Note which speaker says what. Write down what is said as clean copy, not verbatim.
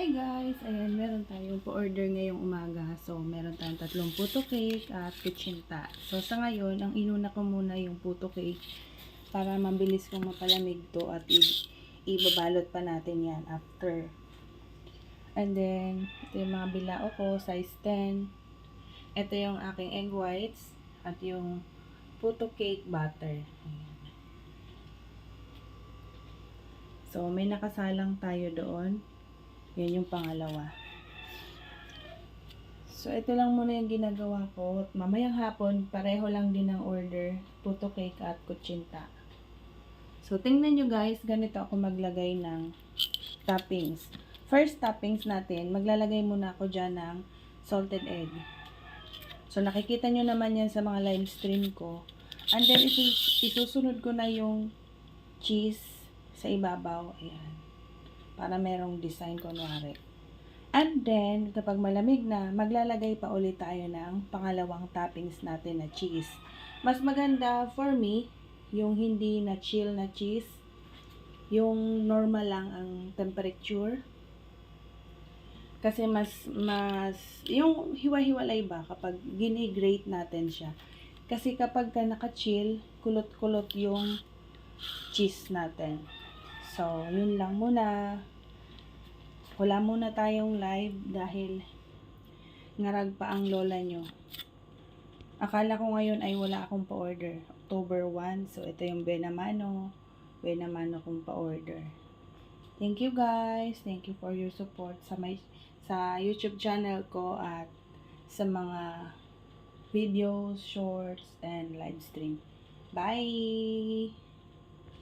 Speaker 1: Hi guys! Ayan, meron tayong po-order ngayong umaga. So, meron tayong 3 puto cake at kutsinta. So, sa ngayon, ang inuna ko muna yung puto cake para mabilis kong mapalamig to at ibabalot pa natin yan after. And then, ito yung mga bilao ko, size 10. Ito yung aking egg whites at yung puto cake butter. Ayan. So, may nakasalang tayo doon. Yan yung pangalawa. So, ito lang muna yung ginagawa ko. Mamayang hapon, pareho lang din ang order. Puto cake at kutsinta. So, tingnan nyo guys, ganito ako maglagay ng toppings. First toppings natin, maglalagay muna ako dyan ng salted egg. So, nakikita nyo naman yan sa mga live stream ko. And then, isusunod ko na yung cheese sa ibabaw. Ayan. Para merong design kunwari. And then, kapag malamig na, maglalagay pa ulit tayo ng pangalawang toppings natin na cheese. Mas maganda for me, yung hindi na chill na cheese. Yung normal lang ang temperature. Kasi yung hiwa-hiwalay ba kapag gini-grate natin siya. Kasi kapag ka naka-chill, kulot-kulot yung cheese natin. So, yun lang muna. Wala muna tayong live dahil ngarag pa ang lola nyo. Akala ko ngayon ay wala akong pa-order. October 1. So, ito yung Benamano. Benamano kong pa-order. Thank you guys. Thank you for your support sa YouTube channel ko at sa mga videos, shorts, and live stream. Bye!